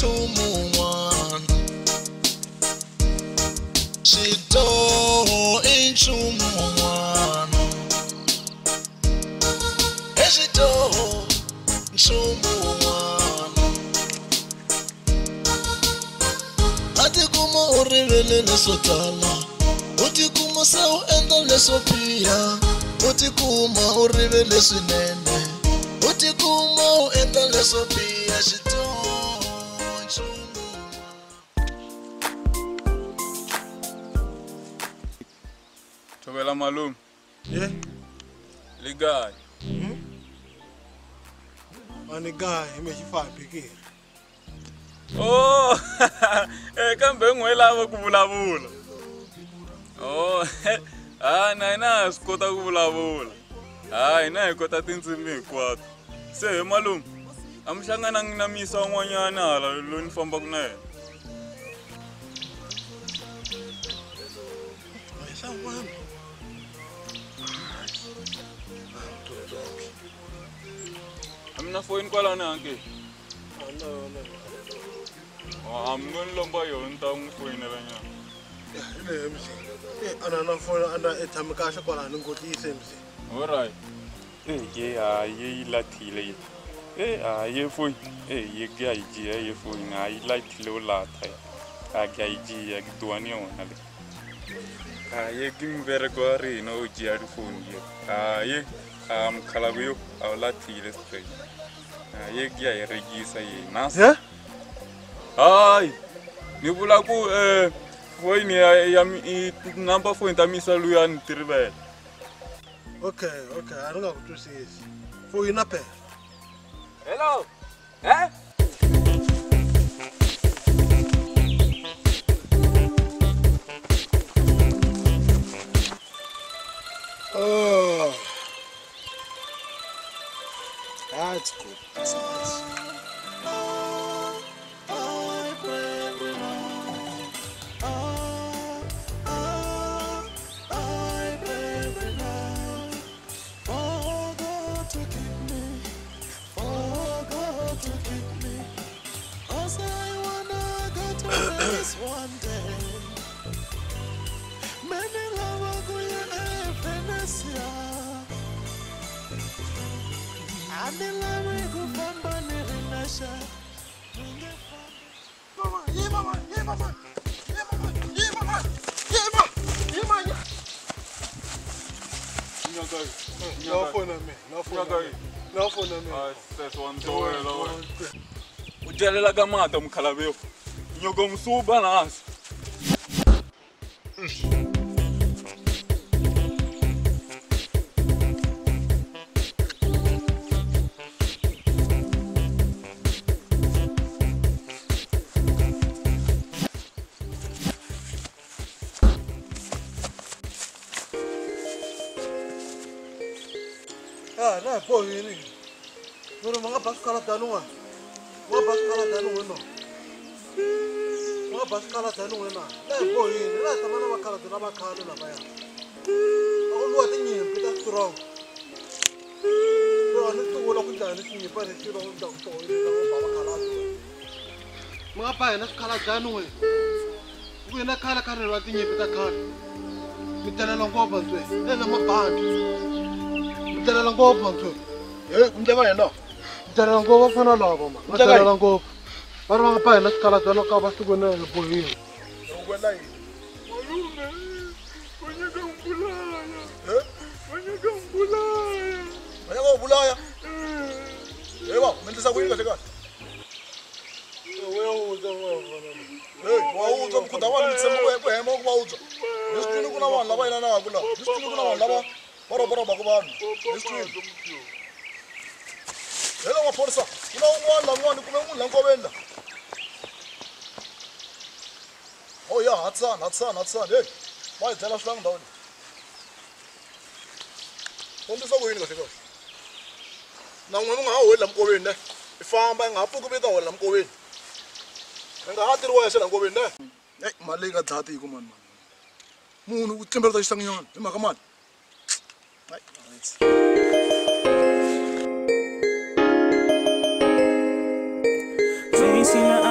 nchumu wun'wana xiboho i nchumu wun'wana xiboho nchumu wun'wana a tikuma u rivele leswo tala u tikuma se u endla leswo biha u tikuma u rivele swinene u tikuma u endla leswo biha xiboho nchumu Thobela malume. Yeah. Ligayi. Ani guy, me xifambi ke. Oh, kambe n'we lava ku vulavula. Oh, na hina swi kota ku vulavula. Hina hi kota tindzimi hinkwato. Se he malume, a mi hlanganangi na misa un'wanyana hala loyi ni fambaka na yena. Amina phone kwala na anke. I'm going to lomba yona ta n'wi foyinela nyana. Ile msi. Ana na phone ana ethamika xa kwala ni ngotlise msi. All right. Ye lathile. Ye phone. Ye ga iji ye phone ai lathile o latha. Ga iji ya gitwani yona le. Ye gimbere go ri no ji ya phone ye. Ye mkhalabuyo awlathile straight. Ye ga ye regisa ye nas. Yeah? Hayi ni vula ku phone ya number phone ta misa luya ni tirivela. Okay, a ni nga ku twisisi. Phone na phela. Hello. Oh. That's good. That's nice. One day, many love go Venecia, and the love go from Venecia. No phone on me. No phone on me. That's one door. Ujalela kamata mkhalabuyo. Nyoko msuba nasi. Na boy ni. Moro mga baskala tanunga. Mga baskala tanunga no. Mga baskala tanunga na. Na boy ni. Na tamana bakala tuna bakala na baya. Ako luwa tinyimpi ta strong. Pero ano to wala ko dyan ni pa ni tiro ng dog to ni na bakala. Mga pa na skala tanunga. Ku na kala kala wa tinyimpi ta kala. Mitala lang ko ba to eh. Na mabandi. Mitala lang ko ba to. Kumjama yena Mitala lang ko pa na labo ma. Mitala lang ko. Para mga pa na skala tanunga ka basta ko na boy. ukwela yini Malume, wanyaka mbulaya. Wanyaka mbulaya. wanyaka ubulaya yeba umenhlisa kuyini kahle kahle wawuzwa mkhuda wani mtsembo kwehema ukuwawuzwa lesitwini kuna vanhu lava yinanaka la lesitwini kuna vanhu lava varoborobaku vanhu lesitwini helo maphorisa kuna un'wana lan'wani kume munhu la nkoveni la oh ya hatsani hey va hi byela swilangi ndhawu leyi kombisa ku yini kahle kahle na n'wina u nga ha holi la minkoveni ne i famba i nga ha pfuki vita holi la minkoveni i nga ha tiri wexe la nkoveni ne mali leyi nga dlaya tiko mani munhu u tlimbereta xisanginyana hi mhaka mali Facing my